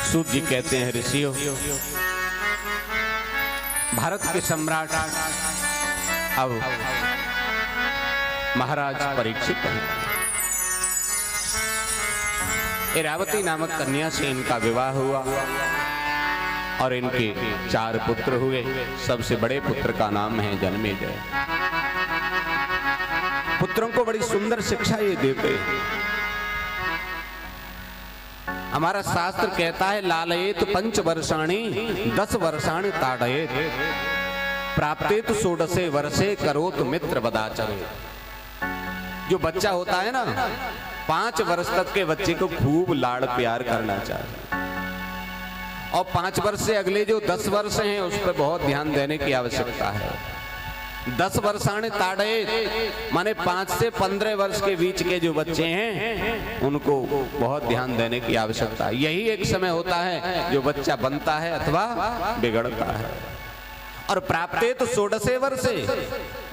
सूत जी कहते हैं, ऋषियों, भारत के सम्राट अब महाराज परीक्षित हैं। इरावती नामक कन्या से इनका विवाह हुआ और इनके 4 पुत्र हुए। सबसे बड़े पुत्र का नाम है जन्मेजय। पुत्रों को बड़ी सुंदर शिक्षा ये देते हैं। हमारा शास्त्र कहता है, लालयेत 5 वर्षाणि 10 वर्षाणि ताड़येत प्राप्तेत 16 वर्षे करोत मित्र वदाचरे। जो बच्चा होता है ना, 5 वर्ष तक के बच्चे को खूब लाड़ प्यार करना चाहिए और 5 वर्ष से अगले जो 10 वर्ष हैं उस पर बहुत ध्यान देने की आवश्यकता है। 10 वर्षाणि ताड़येत माने 5 से 15 वर्ष के बीच के जो बच्चे हैं उनको बहुत ध्यान देने की आवश्यकता है। यही एक समय होता है जो बच्चा बनता है अथवा बिगड़ता है। और प्राप्ते तो 16 वर्षे,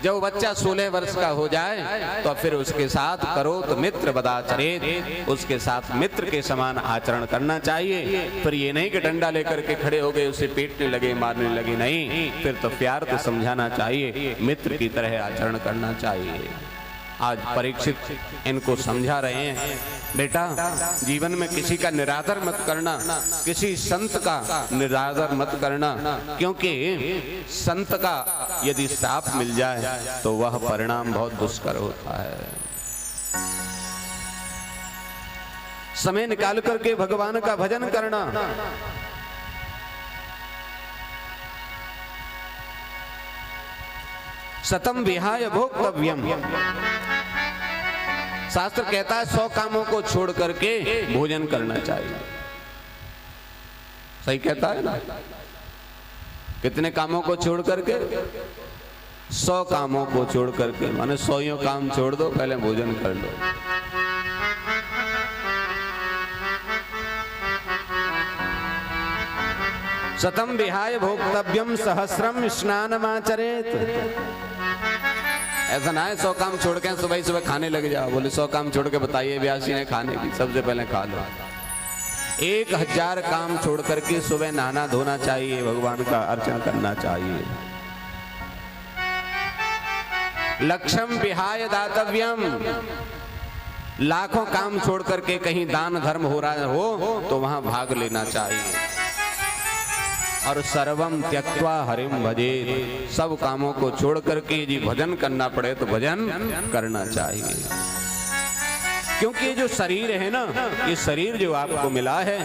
जब बच्चा 16 वर्ष का हो जाए तो फिर उसके साथ करो तो मित्र वदाचरेत, उसके साथ मित्र के समान आचरण करना चाहिए। फिर ये नहीं कि डंडा लेकर के खड़े हो गए, उसे पीटने लगे, मारने लगे, नहीं, फिर तो प्यार तो समझाना चाहिए, मित्र की तरह आचरण करना चाहिए। आज परीक्षित इनको समझा रहे हैं, बेटा जीवन में किसी का निरादर मत करना, किसी संत का निरादर मत करना, क्योंकि संत का यदि शाप मिल जाए तो वह परिणाम बहुत दुष्कर होता है। समय निकाल करके भगवान का भजन करना, सतम विहाय भोक्तव्यम। शास्त्र कहता है 100 कामों को छोड़ करके भोजन करना चाहिए। सही कहता है ना? कितने कामों को छोड़ करके? 100 कामों को छोड़ करके, माने 100 काम छोड़ दो, पहले भोजन कर लो। सतम विहाय भोक्तव्यम सहस्रम स्नानमाचरेत। ऐसा ना है 100 काम छोड़ के सुबह सुबह खाने लग जाओ। बोले 100 काम छोड़ के बताइए व्यासी ने खाने की, सबसे पहले खा लो। 1000 काम छोड़ करके सुबह नहाना धोना चाहिए, भगवान का अर्चना करना चाहिए। लक्ष्यम विहाय दातव्यम, लाखों काम छोड़ करके कहीं दान धर्म हो रहा हो तो वहां भाग लेना चाहिए। और सर्वम त्यक्त्वा हरिम भजेत, सब कामों को छोड़ करके यदि भजन करना पड़े तो भजन करना चाहिए। क्योंकि ये जो शरीर है ना, ये शरीर जो आपको मिला है,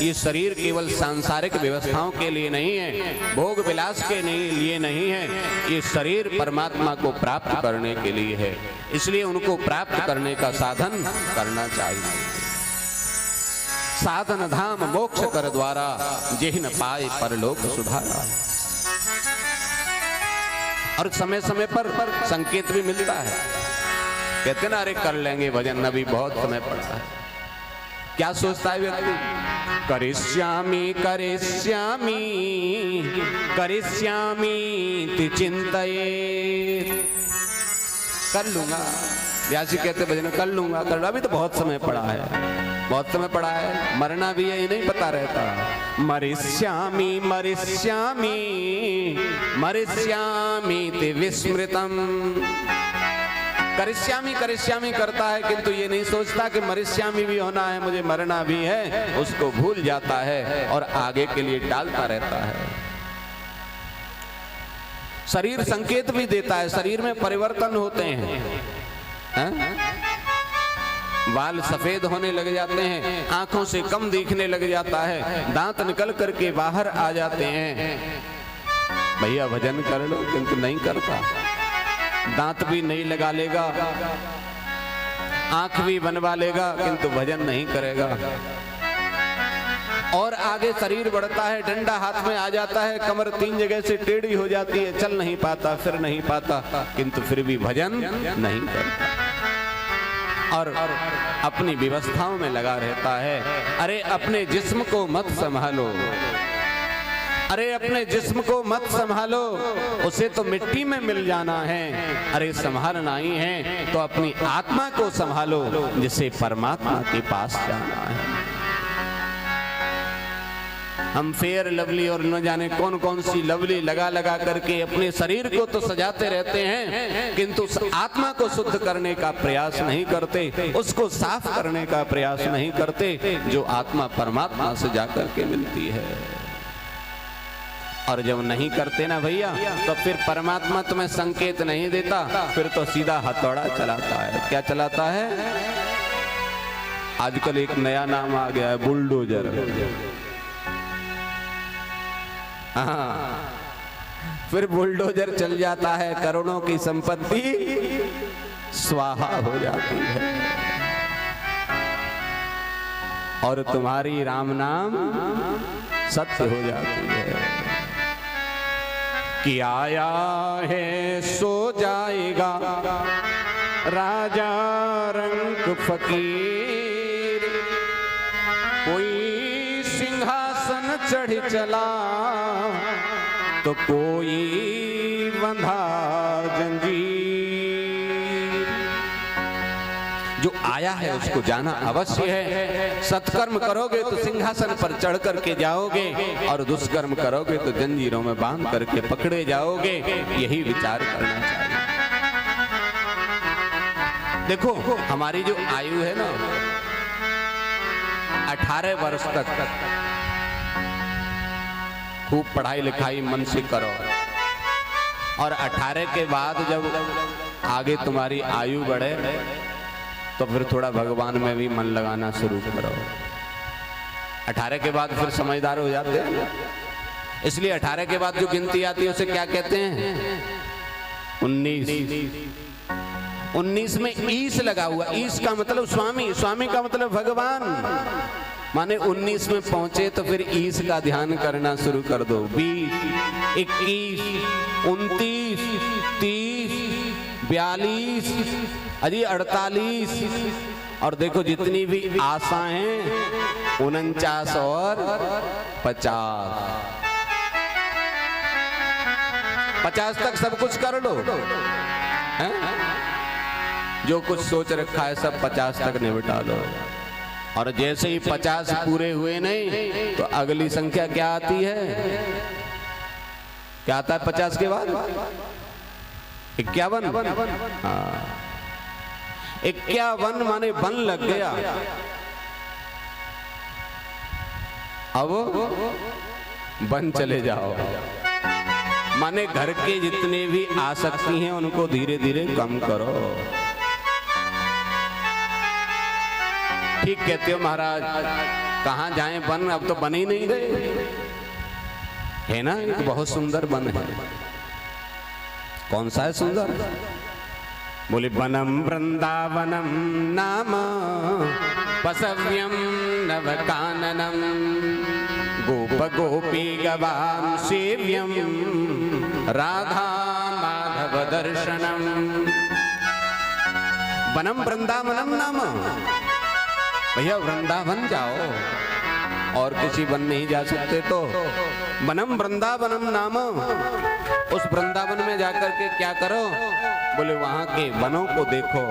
ये शरीर केवल सांसारिक व्यवस्थाओं के लिए नहीं है, भोग विलास के लिए नहीं है, ये शरीर परमात्मा को प्राप्त करने के लिए है। इसलिए उनको प्राप्त करने का साधन करना चाहिए। साधन धाम मोक्ष कर द्वारा, जेहि न पाए परलोक सुधारा। और समय समय पर संकेत भी मिलता है, कहते ना, अरे कर लेंगे भजन, अभी बहुत समय पड़ा है। क्या सोचता है व्यक्ति? करिष्यामि करिष्यामि करिष्यामि इति चिंतयेत्, कर लूंगा। व्यासी कहते भजन कर लूंगा, कर, अभी तो बहुत समय पड़ा है, बहुत समय पड़ा है, मरना भी है ये नहीं पता रहता। मरिष्यामि मरिष्यामि मरिष्यामि इति विस्मृतम्। करिष्यामि करिष्यामि करता है किंतु ये नहीं सोचता कि मरिष्यामि भी होना है, मुझे मरना भी है, उसको भूल जाता है और आगे के लिए टालता रहता है। शरीर संकेत भी देता है, शरीर में परिवर्तन होते हैं, बाल सफेद होने लग जाते हैं, आंखों से कम दिखने लग जाता है, दांत निकल करके बाहर आ जाते हैं। भैया भजन कर लो, किंतु नहीं करता। दांत भी नहीं लगा लेगा, आंख भी बनवा लेगा, किंतु भजन नहीं करेगा। और आगे शरीर बढ़ता है, डंडा हाथ में आ जाता है, कमर 3 जगह से टेढ़ी हो जाती है, चल नहीं पाता, फिर नहीं पाता, किंतु फिर भी भजन नहीं करता और अपनी व्यवस्थाओं में लगा रहता है। अरे अपने जिस्म को मत संभालो, अरे अपने जिस्म को मत संभालो, उसे तो मिट्टी में मिल जाना है। अरे संभालना ही है तो अपनी आत्मा को संभालो, जिसे परमात्मा के पास जाना है। हम फेयर लवली और न जाने कौन कौन सी लवली लगा लगा करके अपने शरीर को तो सजाते रहते हैं, किंतु आत्मा को शुद्ध करने का प्रयास नहीं करते, उसको साफ करने का प्रयास नहीं करते, जो आत्मा परमात्मा से जाकर के मिलती है। और जब नहीं करते ना भैया, तो फिर परमात्मा तुम्हें संकेत नहीं देता, फिर तो सीधा हथौड़ा चलाता है। क्या चलाता है? आजकल एक नया नाम आ गया है, बुलडोजर। हाँ, फिर बुलडोजर चल जाता है, करोड़ों की संपत्ति स्वाहा हो जाती है, और तुम्हारी राम नाम सत्य हो जाती है। कि आया है सो जाएगा राजा रंग फकीर, कोई सिंहासन चढ़ चला तो कोई बंधा जंजीर। जो आया है उसको जाना अवश्य है। सत्कर्म करोगे तो सिंहासन पर चढ़ करके जाओगे, और दुष्कर्म करोगे तो जंजीरों में बांध करके पकड़े जाओगे। यही विचार करना चाहिए। देखो, हमारी जो आयु है ना, 18 वर्ष तक खूब पढ़ाई लिखाई मन से करो, और 18 के बाद जब आगे तुम्हारी आयु बढ़े तो फिर थोड़ा भगवान में भी मन लगाना शुरू करो। 18 के बाद फिर समझदार हो जाते हैं, इसलिए 18 के बाद जो गिनती आती है उसे क्या कहते हैं? 19। 19 में ईश लगा हुआ। ईश का मतलब स्वामी, स्वामी का मतलब भगवान। माने 19 में पहुंचे तो फिर ईश का ध्यान करना शुरू कर दो। 20, 21, 29, 30, 42, अजी 48, और देखो जितनी भी आशाएं 49 और 50। 50 तक सब कुछ कर लो, है? जो कुछ सोच रखा है सब 50 तक निपटा लो। और जैसे ही 50 पूरे हुए नहीं तो अगली संख्या क्या आती है? क्या आता है 50 के बाद? 51। हाँ, 51 माने वन लग गया। अब वन चले जाओ, माने घर के जितने भी आसक्ति हैं उनको धीरे धीरे कम करो। ठीक कहते हो महाराज, कहाँ जाएं वन, अब तो बन ही नहीं रहे, है ना? एक बहुत सुंदर वन है। कौन सा है सुंदर? बोले वनम वृंदावनम नाम पसव्यम नवकाननम, गोप गोपी गवाम सेव्यम राधा माधव दर्शनम। वनम वृंदावनम नाम, भैया वृंदावन जाओ, और किसी वन नहीं जा सकते तो वनम वृंदावनम नाम। उस वृंदावन में जाकर के क्या करो? बोले वहां के वनों को देखो,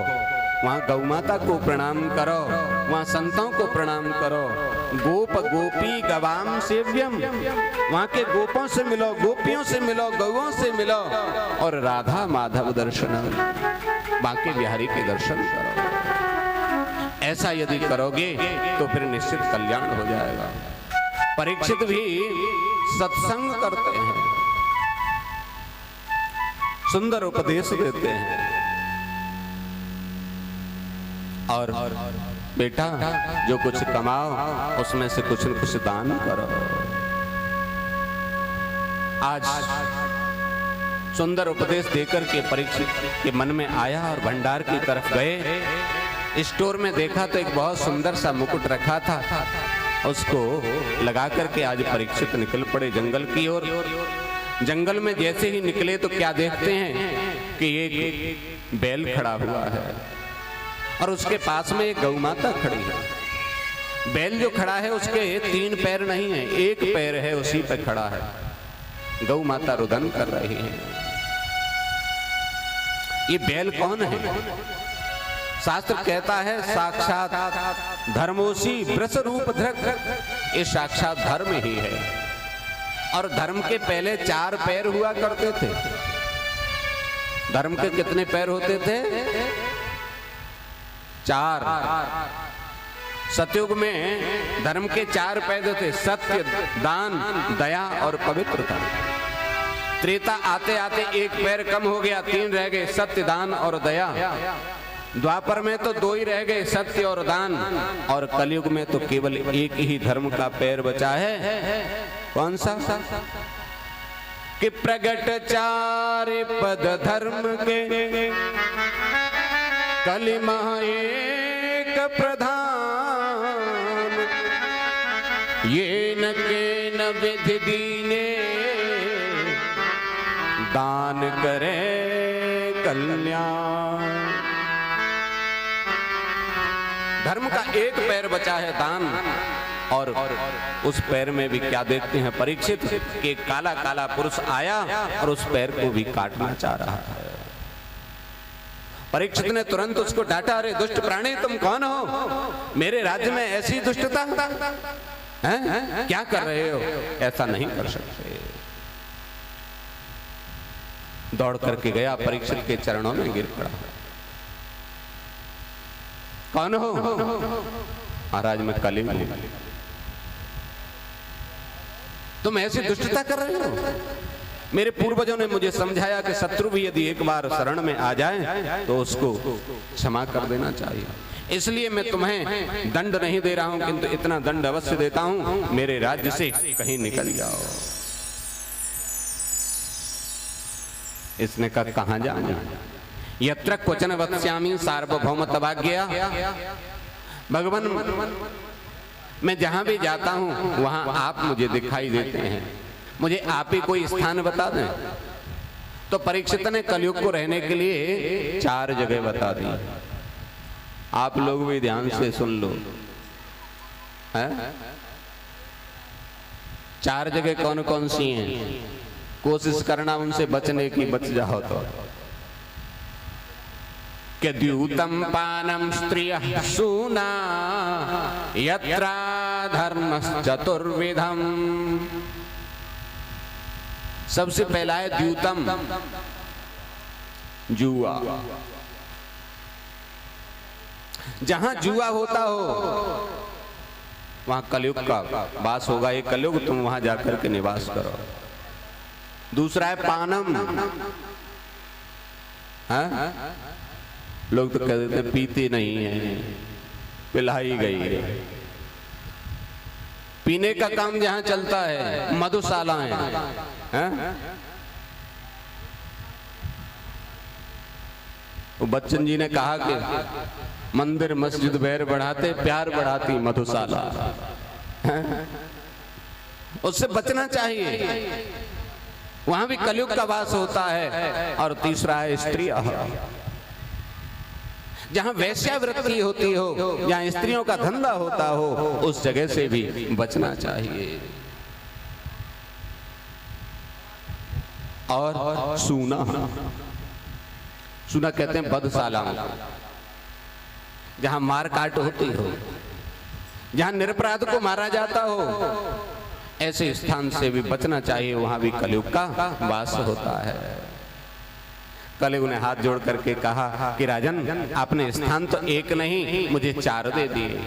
वहां गौ माता को प्रणाम करो, वहां संतों को प्रणाम करो। गोप गोपी गवाम सेव्यम, वहां के गोपों से मिलो, गोपियों से मिलो, गौओं से मिलो, और राधा माधव दर्शनम, बांके बिहारी के दर्शन करो। ऐसा यदि करोगे तो फिर निश्चित कल्याण हो जाएगा। परीक्षित भी सत्संग करते हैं, सुंदर उपदेश देते हैं, और बेटा जो कुछ कमाओ उसमें से कुछ न कुछ दान करो। आज सुंदर उपदेश देकर के परीक्षित के मन में आया और भंडार की तरफ गए। स्टोर में देखा तो एक बहुत सुंदर सा मुकुट रखा था, उसको लगा करके आज परीक्षित निकल पड़े जंगल की ओर। जंगल में जैसे ही निकले तो क्या देखते हैं कि एक बैल खड़ा हुआ है और उसके पास में एक गौ माता खड़ी है। बैल जो खड़ा है उसके 3 पैर नहीं है, 1 पैर है, उसी पे खड़ा है। गौ माता रुदन कर रही है। ये बैल कौन है? शास्त्र कहता है साक्षात धर्मोसी वृष रूप धृक, ये साक्षात धर्म ही है। और धर्म के पहले 4 पैर हुआ करते थे। धर्म के कितने पैर होते थे? 4। सतयुग में धर्म के 4 पैर थे, सत्य, दान, दया और पवित्रता। त्रेता आते आते 1 पैर कम हो गया, 3 रह गए, सत्य, दान और दया। द्वापर में तो 2 ही रह गए, सत्य और दान। और कलयुग में तो केवल 1 ही धर्म का पैर बचा है। कौन सा? कि प्रगट 4 पद धर्म के, कलिमा 1 प्रधान। ये न के न विधि दीने, दान करे कल्याण। धर्म का 1 पैर बचा है, दान। और उस पैर में भी क्या देखते हैं परीक्षित, कि काला काला पुरुष आया और उस पैर को भी काटना चाह रहा है। परीक्षित ने तुरंत उसको डांटा, अरे दुष्ट प्राणी, तुम कौन हो? मेरे राज्य में ऐसी दुष्टता है? क्या कर रहे हो? ऐसा नहीं कर सकते। दौड़ करके गया, परीक्षित के चरणों में गिर पड़ा। कौन हो? महाराज मैं कलिंग हूं। तुम ऐसी दुष्टता कर रहे हो? मेरे पूर्वजों ने मुझे समझाया कि शत्रु भी यदि एक बार शरण में आ जाए तो उसको क्षमा कर देना चाहिए। इसलिए मैं तुम्हें दंड नहीं दे रहा हूं, किंतु इतना दंड अवश्य देता हूं, मेरे राज्य से कहीं निकल जाओ। इसने कहा कहां जाना? यत्र क्वचन वत्स्यामि सार्वभौमत्वाज्ञया। भगवान मैं जहां भी जाता हूं वहां आप मुझे दिखाई देते हैं, मुझे आप ही कोई स्थान बता दें। तो परीक्षित ने कलयुग को रहने के लिए 4 जगह बता दी। आप लोग भी ध्यान से सुन लो। 4 जगह कौन कौन सी हैं? कोशिश करना उनसे बचने की, बच जाओ तो। कि द्यूतम पानम स्त्रियः सूना, यत्रा धर्मश्चतुर्विधम्। सबसे पहला है द्यूतम, जुआ। जहां जुआ होता हो वहां कलयुग का वास होगा। एक कलयुग तुम वहां जाकर के निवास करो। दूसरा है पानम। लोग तो कह देते पीते नहीं है, पिलाई गई है। पीने का काम जहां चलता है मधुशाला है। बच्चन जी ने कहा कि मंदिर मस्जिद बैर बढ़ाते, प्यार बढ़ाती मधुशाला। उससे बचना चाहिए, वहां भी कलयुग का वास होता है। और तीसरा है स्त्री, जहां वैश्यावृत्ति होती हो, जहां स्त्रियों का धंधा होता हो, उस जगह से भी बचना चाहिए। और सूना, सूना कहते हैं बधशाला, जहां मार काट होती हो, जहां निरपराध को मारा जाता हो, ऐसे स्थान से भी बचना चाहिए। वहां भी कलयुग का वास होता है। कलयुग ने हाथ जोड़ करके कहा कि राजन, आपने स्थान तो एक नहीं मुझे 4 दे दिए,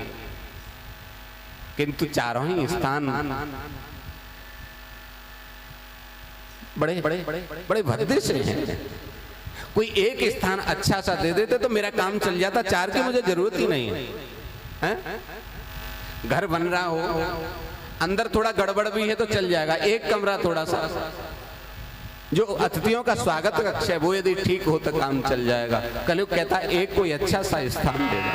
किंतु चारों ही स्थान बड़े बड़े बड़े भद्दे से हैं। कोई एक स्थान अच्छा सा दे देते तो मेरा काम चल जाता, 4 की मुझे जरूरत ही नहीं है। घर बन रहा हो, अंदर थोड़ा गड़बड़ भी है तो चल जाएगा, एक कमरा थोड़ा सा जो अतिथियों का स्वागत कक्ष है वो यदि ठीक हो तो काम चल जाएगा। कलयुग कहता है एक कोई अच्छा सा स्थान दे दो।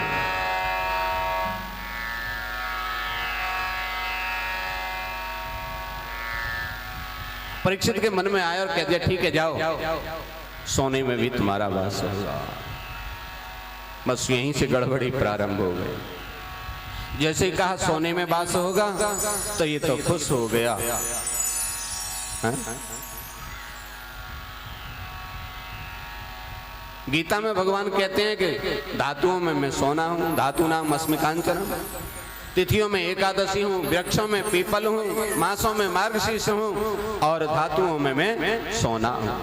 परीक्षित के मन में आया और कह दिया ठीक है जाओ, सोने में भी तुम्हारा वास होगा। बस यहीं से गड़बड़ी प्रारंभ हो गई। जैसे ही कहा सोने में वास होगा तो ये तो खुश हो गया। गीता में भगवान कहते हैं कि धातुओं में मैं सोना हूं, धातु नाम अस्मि कांचनम, तिथियों में एकादशी हूं, वृक्षों में पीपल हूं, मासों में मार्गशीर्ष हूं और धातुओं में मैं सोना हूं।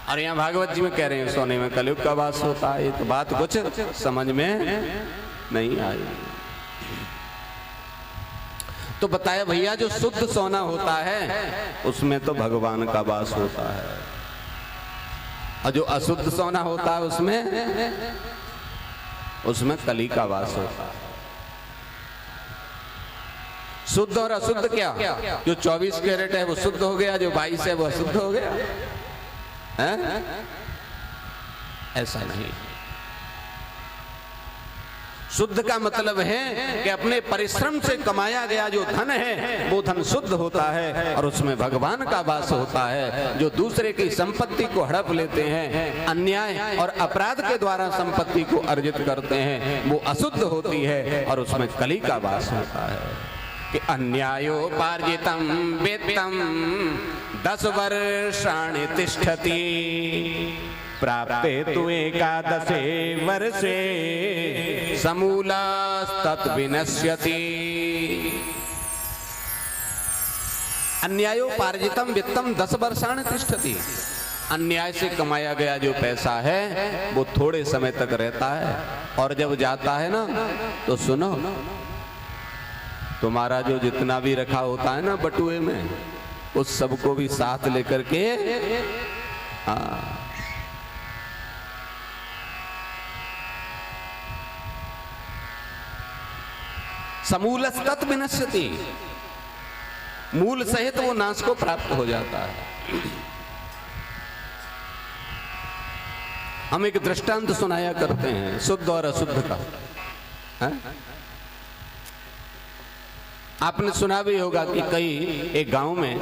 और यहाँ भागवत जी में कह रहे हैं सोने में कलयुग का वास होता है। तो बात कुछ समझ में नहीं आई। तो बताया भैया जो शुद्ध सोना होता है उसमें तो भगवान का वास होता है, और जो अशुद्ध सोना होता है उसमें कली का वास होता है। शुद्ध और अशुद्ध क्या? जो 24 कैरेट है वो शुद्ध हो गया, जो 22 है वो अशुद्ध हो गया है? ऐसा नहीं। शुद्ध का मतलब है कि अपने परिश्रम से कमाया गया जो धन है वो धन शुद्ध होता है और उसमें भगवान का वास होता है। जो दूसरे की संपत्ति को हड़प लेते हैं, अन्याय और अपराध के द्वारा संपत्ति को अर्जित करते हैं, वो अशुद्ध होती है और उसमें कली का वास होता है। कि अन्यायोपार्जितं वित्तं 10 वर्षाणि तिष्ठति प्राप्ते तु एकादशे वर्षे समूलस्तत् विनश्यति। अन्यायोपार्जितं वित्तं 10 वर्षाणि तिष्ठति। अन्याय से कमाया गया जो पैसा है वो थोड़े समय तक रहता है और जब जाता है ना तो सुनो, तुम्हारा जो जितना भी रखा होता है ना बटुए में, उस सबको भी साथ लेकर के समूलस्तत् विनश्यति, मूल सहित वो नाश को प्राप्त हो जाता है। हम एक दृष्टांत सुनाया करते हैं शुद्ध और अशुद्ध का है? आपने सुना भी होगा कि एक गांव में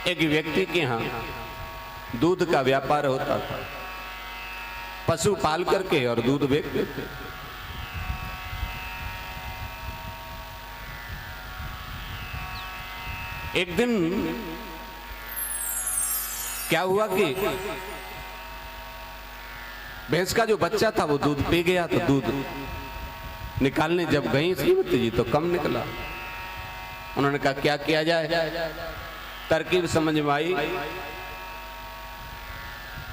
एक व्यक्ति के यहाँ दूध का व्यापार होता था। पशु पाल करके और दूध बेचते थे। एक दिन क्या हुआ कि भैंस का जो बच्चा था वो दूध पी गया, तो दूध निकालने जब गई श्रीमती जी तो कम निकला। उन्होंने कहा क्या किया जाए? तरकीब समझ में आई,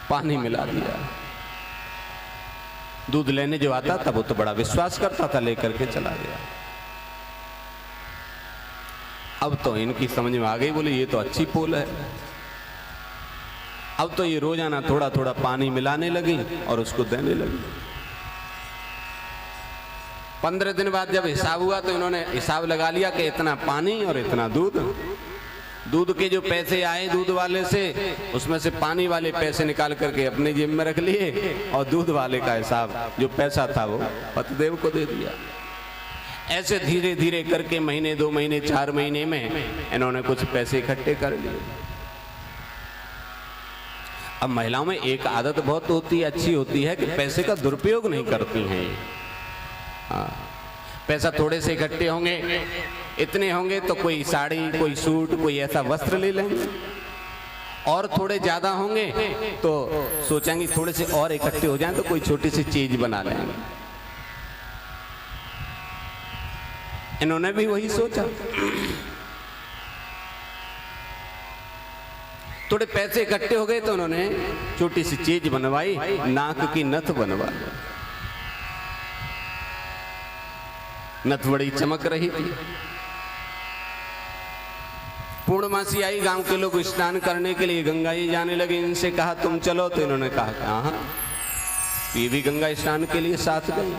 पानी मिला दिया। दूध लेने जो आता था वो तो बड़ा विश्वास करता था, लेकर के चला गया। अब तो इनकी समझ में आ गई, बोले ये तो अच्छी पोल है। अब तो ये रोजाना थोड़ा थोड़ा पानी मिलाने लगी और उसको देने लगी। 15 दिन बाद जब हिसाब हुआ तो इन्होंने हिसाब लगा लिया कि इतना पानी और इतना दूध। दूध के जो पैसे आए दूध वाले से, उसमें से पानी वाले पैसे निकाल करके अपने जेब में रख लिए और दूध वाले का हिसाब जो पैसा था वो पतिदेव को दे दिया। ऐसे धीरे धीरे करके महीने, 2 महीने, 4 महीने में इन्होंने कुछ पैसे इकट्ठे कर लिए। अब महिलाओं में एक आदत बहुत होती है, अच्छी होती है कि पैसे का दुरुपयोग नहीं करती हैं। पैसा थोड़े से इकट्ठे होंगे, इतने होंगे तो कोई साड़ी, कोई सूट, कोई ऐसा वस्त्र ले लेंगे, और थोड़े ज्यादा होंगे तो सोचेंगे थोड़े से और इकट्ठे हो जाएं तो कोई छोटी सी चीज बना लेंगे। इन्होंने भी वही सोचा। थोड़े पैसे इकट्ठे हो गए तो उन्होंने छोटी सी चीज बनवाई, नाक की नथ बनवाई। नथ बड़ी चमक रही थी। पूर्णमासी आई, गांव के लोग स्नान करने के लिए गंगा जी जाने लगे। इनसे कहा तुम चलो, तो इन्होंने कहा हाँ, ये भी गंगा स्नान के लिए साथ गए।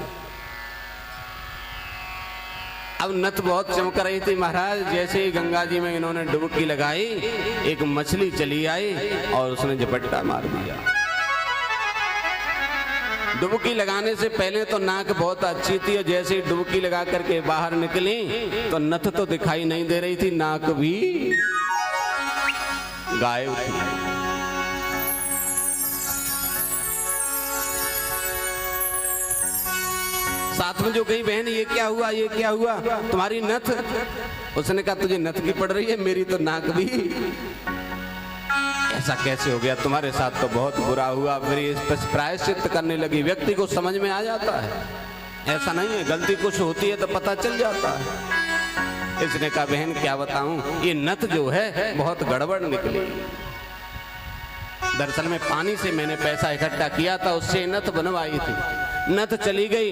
अब नथ बहुत चमक रही थी महाराज। जैसे ही गंगा जी में इन्होंने डुबकी लगाई, एक मछली चली आई और उसने झपट्टा मार दिया। डुबकी लगाने से पहले तो नाक बहुत अच्छी थी और जैसे ही डुबकी लगा करके बाहर निकली तो नथ तो दिखाई नहीं दे रही थी, नाक भी गायब थी। साथ में जो गई बहन, ये क्या हुआ, ये क्या हुआ, तुम्हारी नथ? उसने कहा तुझे नथ की पड़ रही है, मेरी तो नाक भी ऐसा कैसे हो गया, तुम्हारे साथ तो बहुत बुरा हुआ। फिर इस पर प्रायश्चित करने लगी। व्यक्ति को समझ में आ जाता है, ऐसा नहीं है, गलती कुछ होती है तो पता चल जाता है। इसने कहा बहन क्या बताऊं, ये नथ जो है बहुत गड़बड़ निकली। दरअसल में पानी से मैंने पैसा इकट्ठा किया था, उससे नथ बनवाई थी। नथ चली गई,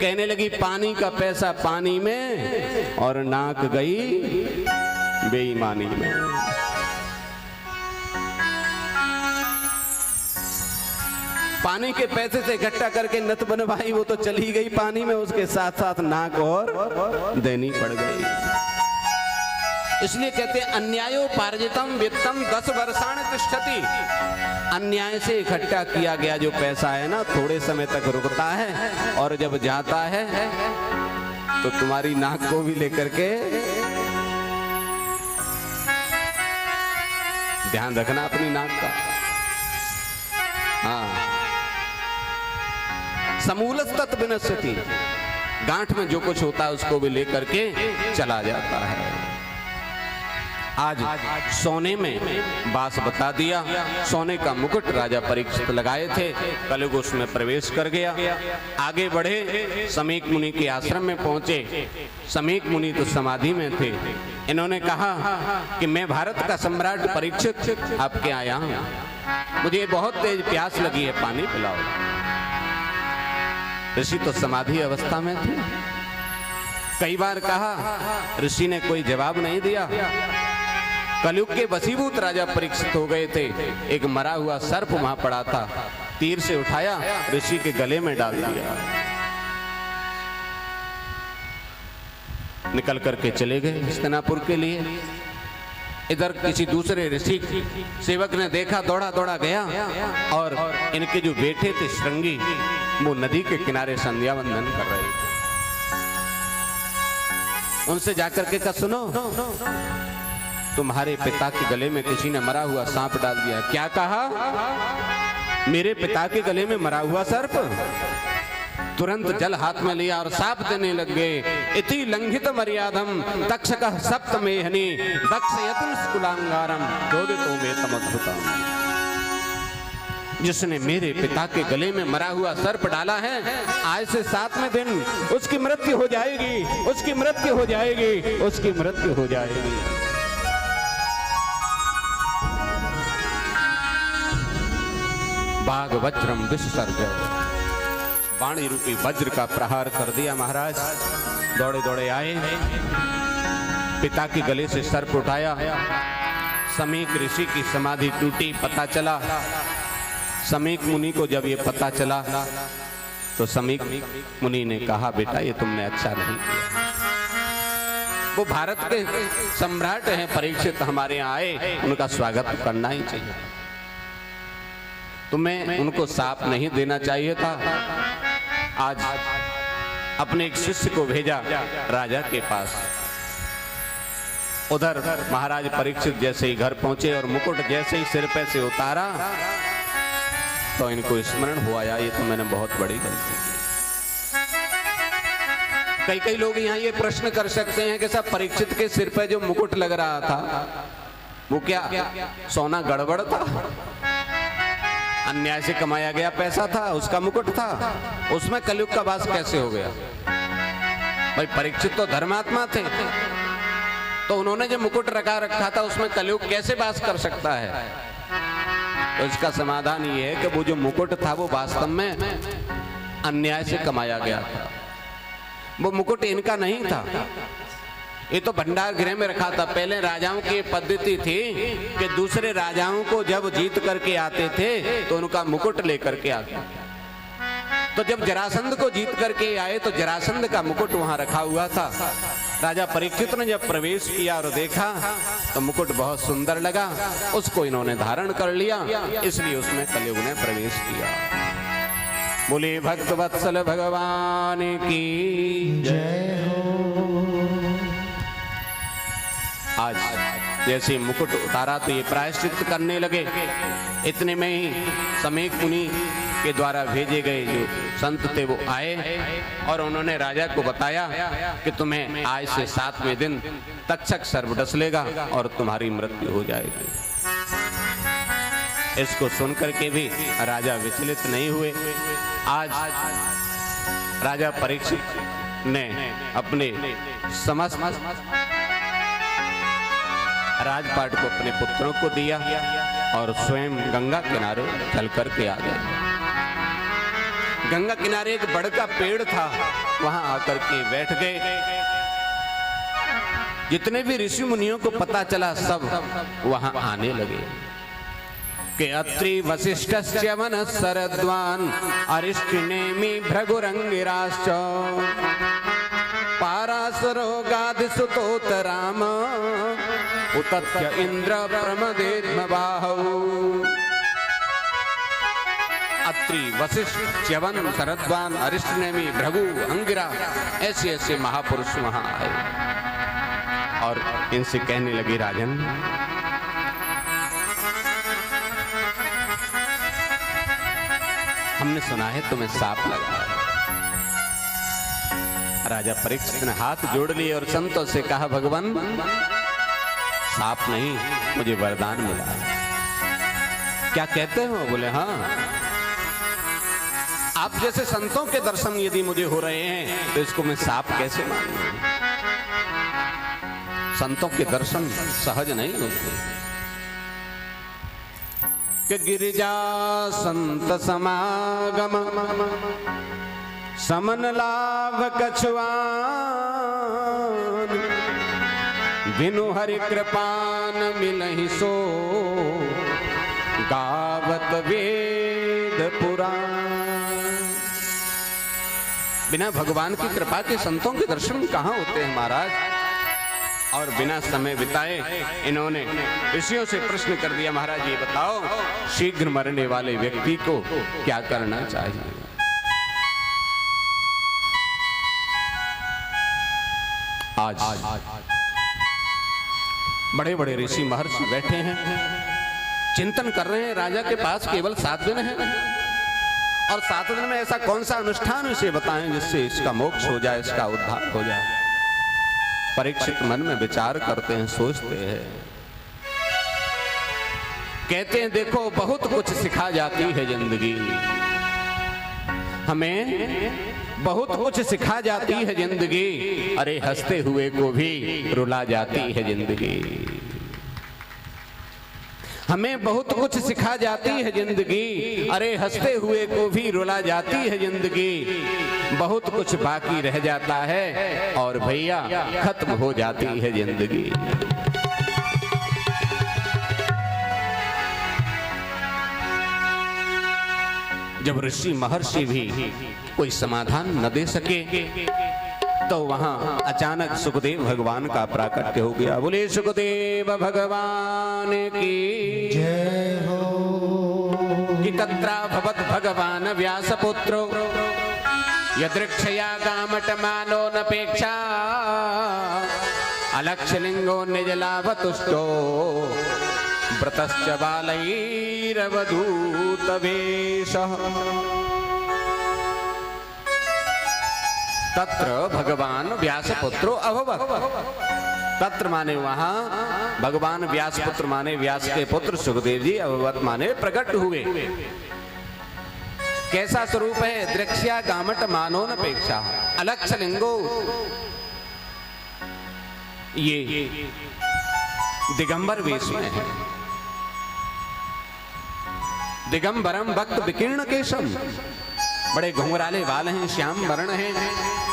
कहने लगी पानी का पैसा पानी में और नाक गई बेईमानी में। पानी के पैसे से इकट्ठा करके नथ बनवाई, वो तो चली गई पानी में, उसके साथ साथ नाक और देनी पड़ गई। इसलिए कहते हैं अन्यायोपार्जितम वित्तम 10 वर्षाणि तिष्ठति। अन्याय से इकट्ठा किया गया जो पैसा है ना, थोड़े समय तक रुकता है और जब जाता है तो तुम्हारी नाक को भी लेकर के ध्यान रखना अपनी नाक का। हाँ, समूलस्तत विनश्यति, गांठ में जो कुछ होता है उसको भी लेकर के चला जाता है। आज सोने में बास बता दिया। सोने का मुकुट राजा परीक्षित लगाए थे, कलयुग उसमें प्रवेश कर गया। आगे बढ़े, समीक मुनि के आश्रम में पहुंचे। समीक मुनि तो समाधि में थे। इन्होंने कहा कि मैं भारत का सम्राट परीक्षित आपके आया हूं, मुझे बहुत तेज प्यास लगी है, पानी पिलाओ। ऋषि तो समाधि अवस्था में थे। कई बार कहा, ऋषि ने कोई जवाब नहीं दिया। कलयुग के वशीभूत राजा परीक्षित हो गए थे। एक मरा हुआ सर्प वहां पड़ा था, तीर से उठाया, ऋषि के गले में डाल दिया। निकल करके चले गए हस्तिनापुर के लिए। इधर किसी दूसरे ऋषि सेवक ने देखा, दौड़ा दौड़ा गया और इनके जो बेटे थे श्रृंगी, वो नदी के किनारे संध्या वंदन कर रहे थे। उनसे जाकर के कहा, सुनो, तुम्हारे पिता के गले में किसी ने मरा हुआ सांप डाल दिया। क्या कहा? मेरे पिता के गले में मरा हुआ सर्प? तुरंत जल हाथ में लिया और साप देने लग गए। इति लंघित मर्यादम तक्षकः सप्तमेहनि दक्षयतुं स्कुलांगारम चोदितो मे तमद्भुतम्। जिसने मेरे पिता के गले में मरा हुआ सर्प डाला है, आज से 7वें दिन उसकी मृत्यु हो जाएगी, उसकी मृत्यु हो जाएगी, उसकी मृत्यु हो जाएगी। बाघ वज्रम विसर्ग, वाणी रूपी वज्र का प्रहार कर दिया महाराज। दौड़े दौड़े आए, पिता के गले से सर्प उठाया। समीक ऋषि की समाधि टूटी, पता चला। समीक मुनि को जब ये पता चला तो समीक मुनि ने कहा, बेटा ये तुमने अच्छा नहीं किया। वो भारत के सम्राट हैं परीक्षित, हमारे यहाँ आए, उनका स्वागत करना ही चाहिए। तुम्हें उनको साप नहीं देना चाहिए था। आज अपने एक शिष्य को भेजा राजा के पास। उधर महाराज परीक्षित जैसे ही घर पहुंचे और मुकुट जैसे ही सिर पे से उतारा तो इनको स्मरण हुआ, ये तो मैंने बहुत बड़ी गलती की। कई लोग यहाँ ये प्रश्न कर सकते हैं कि साहब परीक्षित के सिर पे जो मुकुट लग रहा था वो क्या सोना गड़बड़ था? अन्याय से कमाया गया पैसा था, उसका मुकुट था, उसमें कलयुग का वास कैसे हो गया? भाई परीक्षित तो धर्मात्मा थे, तो उन्होंने जो मुकुट रखा था उसमें कलयुग कैसे वास कर सकता है? तो इसका समाधान ये है कि वो जो मुकुट था वो वास्तव में अन्याय से कमाया गया था। वो मुकुट इनका नहीं था, ये तो भंडार गृह में रखा था। पहले राजाओं की पद्धति थी कि दूसरे राजाओं को जब जीत करके आते थे तो उनका मुकुट लेकर के आते। तो जब जरासंध को जीत करके आए तो जरासंध का मुकुट वहां रखा हुआ था। राजा परीक्षित ने जब प्रवेश किया और देखा तो मुकुट बहुत सुंदर लगा, उसको इन्होंने धारण कर लिया, इसलिए उसमें कलयुग ने प्रवेश किया। बोले भक्त वत्सल भगवान की जय हो। आज जैसे मुकुट उतारा तो ये प्रायश्चित करने लगे। इतने में ही समीक मुनि के द्वारा भेजे गए जो संत थे वो आए और उन्होंने राजा को बताया कि तुम्हें आज से 7वें दिन तक्षक सर्प डस लेगा और तुम्हारी मृत्यु हो जाएगी। इसको सुनकर के भी राजा विचलित नहीं हुए। आज राजा परीक्षित ने अपने समस्त राजपाट को अपने पुत्रों को दिया और स्वयं गंगा किनारे चल करके आ गए। गंगा किनारे एक बड़ का पेड़ था, वहां आकर के बैठ गए। जितने भी ऋषि मुनियों को पता चला सब वहां आने लगे कि अत्रि वसिष्ठस्य वनस्सरद्वान् अरिष्टिनेमि भृगुरंगिराश्च पाराशरो गादिसुतोत राम उतत्य इंद्र प्रमदेद्मबाहौ। अत्रि वशिष्ठ च्यवन शरद्वान अरिष्टनेमि भृगु अंगिरा ऐसे ऐसे महापुरुष वहां आए और इनसे कहने लगे, राजन हमने सुना है तुम्हें सांप लगा। राजा परीक्षित ने हाथ जोड़ लिए और संतों से कहा, भगवान सांप नहीं, मुझे वरदान मिला। क्या कहते हो? बोले हाँ, आप जैसे संतों के दर्शन यदि मुझे हो रहे हैं तो इसको मैं सांप कैसे मानूं? संतों के दर्शन सहज नहीं होते। कि गिरिजा संत समागम समन लाभ कछुआन बिनु हरि कृपान मिलहि सो गावत वेद पुराण। बिना भगवान की कृपा के संतों के दर्शन कहाँ होते हैं महाराज? और बिना समय बिताए इन्होंने ऋषियों से प्रश्न कर दिया, महाराज ये बताओ शीघ्र मरने वाले व्यक्ति को क्या करना चाहिए? आज बड़े बड़े ऋषि महर्षि बैठे हैं, चिंतन कर रहे हैं। राजा के पास केवल 7 दिन है और 7 दिन में ऐसा कौन सा अनुष्ठान इसे बताएं जिससे इसका मोक्ष हो जाए, इसका उद्धार हो जाए। परीक्षित मन में विचार करते हैं, सोचते हैं, कहते हैं देखो बहुत कुछ सिखा जाती है जिंदगी, हमें बहुत कुछ सिखा जाती है जिंदगी। अरे हंसते हुए को भी रुला जाती है जिंदगी। हमें बहुत कुछ सिखा जाती है जिंदगी, अरे हंसते हुए को भी रुला जाती है जिंदगी। बहुत कुछ बाकी रह जाता है और भैया खत्म हो जाती है जिंदगी। जब ऋषि महर्षि भी कोई समाधान न दे सके तो वहां अचानक सुखदेव भगवान का प्राकट्य हो गया। बोले सुखदेव भगवान की जय हो। कि तत्रा भवत भगवान व्यासपुत्रो यदृक्षया गामटमानो नपेक्षा अलक्षलिंगो निजलाभतुष्टो व्रतश्च बालैरवधूतवेशः। तत्र भगवान व्यासपुत्रो अभवत्। तत्र माने वहां, भगवान व्यासपुत्र माने व्यास के पुत्र सुखदेव जी, अभवत् माने प्रकट हुए। कैसा स्वरूप है? दृक्ष्या गामट मानोनपेक्षा अलक्षलिंगो। ये दिगंबर वेश में है। दिगंबरम भक्त विकीर्ण केशम, बड़े घुंघराले बाल हैं, श्याम वर्ण है,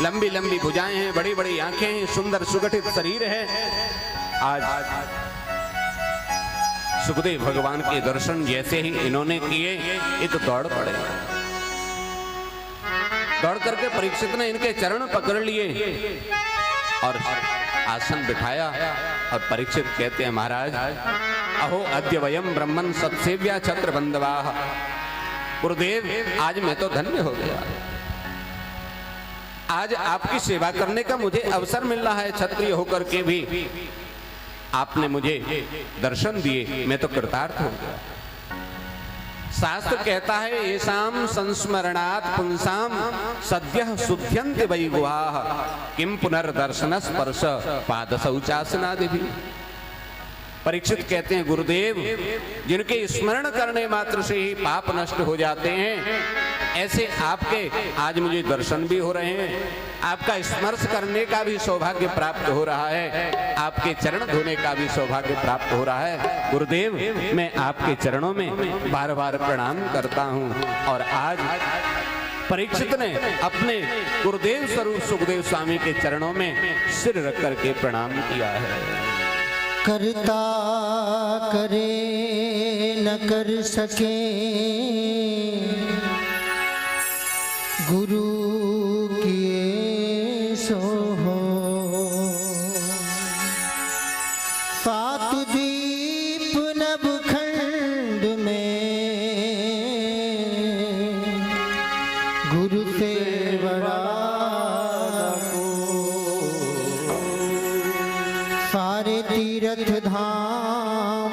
लंबी लंबी भुजाएं हैं, बड़ी बड़ी आंखें हैं, सुंदर सुगठित शरीर है। आज सुखदेव भगवान के दर्शन जैसे ही इन्होंने किए, ये तो दौड़ पड़े। दौड़ करके परीक्षित ने इनके चरण पकड़ लिए और आसन बिठाया। और परीक्षित कहते हैं, महाराज अहो अद्य वयम ब्रह्मन् सत्सेव्या छत्र बंधवाः। गुरुदेव आज मैं तो धन्य हो गया, आज आपकी सेवा करने का मुझे अवसर मिल रहा है। क्षत्रिय होकर के भी आपने मुझे दर्शन दिए, मैं तो कृतार्थ हो गया। शास्त्र कहता है येषां संस्मरणात् पुंसां सद्यः शुद्ध्यन्ति वै गुहाः किं पुनर्दर्शन स्पर्श पाद शौचासनादिभिः। परीक्षित कहते हैं गुरुदेव, जिनके स्मरण करने मात्र से ही पाप नष्ट हो जाते हैं, ऐसे आपके आज मुझे दर्शन भी हो रहे हैं, आपका स्मर्श करने का भी सौभाग्य प्राप्त हो रहा है, आपके चरण धोने का भी सौभाग्य प्राप्त हो रहा है। गुरुदेव, मैं आपके चरणों में बार बार प्रणाम करता हूँ। और आज परीक्षित ने अपने गुरुदेव स्वरूप सुखदेव स्वामी के चरणों में सिर रख करके प्रणाम किया है। करता करे न कर सके गुरु किए सो हो, सात दीप नवखंड में गुरु से बड़ा सारे तीर्थ धाम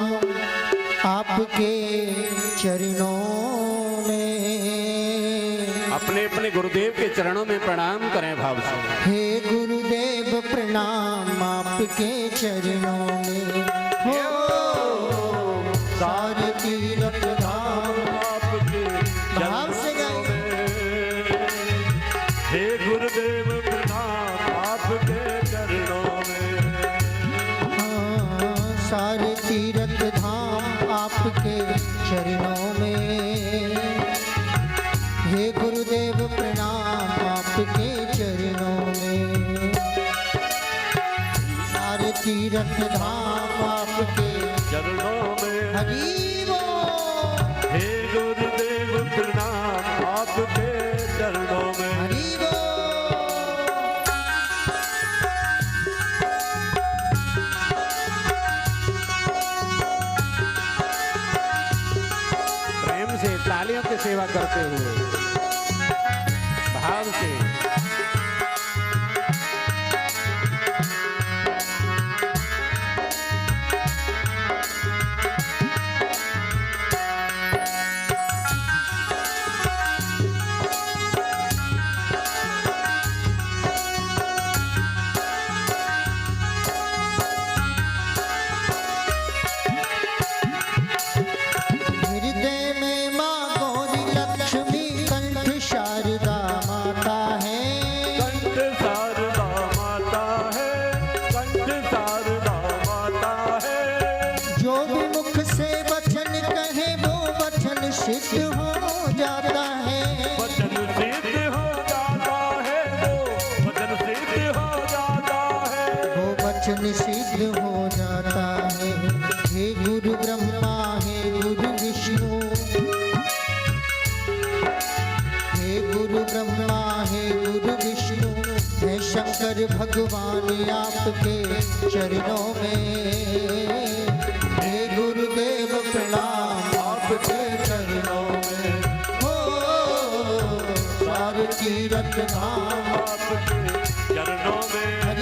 आपके चरणों में। अपने अपने गुरुदेव के चरणों में प्रणाम करें भाव से। हे गुरुदेव प्रणाम आपके चरणों में हो, सारे तीर्थ धाम आपके भाव से गाएं। हे गुरुदेव प्रणाम आपके चरणों में, सारे तीर्थ धाम आपके चरणों में। हे गुरुदेव प्रणाम आपके चरणों में, सारे तीर्थ धाम आपके चरणों में। हरि बोल। हे गुरुदेव प्रणाम आपके चरणों में। हरि बोल। प्रेम से तालियों की सेवा करते हुए भाव से। हृदय में माँ गौरी लक्ष्मी कंठ शारदा माता है। कंठ शारदा माता है, कंठ शारदा माता है। जो भी मुख से वचन कहे वो वचन सिद्ध हो जाता है। वचन सिद्ध हो जाता है, वो वचन सिद्ध हो जाता है। वो वचन सिद्ध हो जाता है। हे गुरु ब्रह्मा हे गुरु विष्णु, हे गुरु ब्रह्मा हे गुरु विष्णु, हे शंकर भगवान आपके चरणों में। हे गुरुदेव प्रणाम आपके चरणों में हो, सारे तीर्थ धाम आपके चरणों में।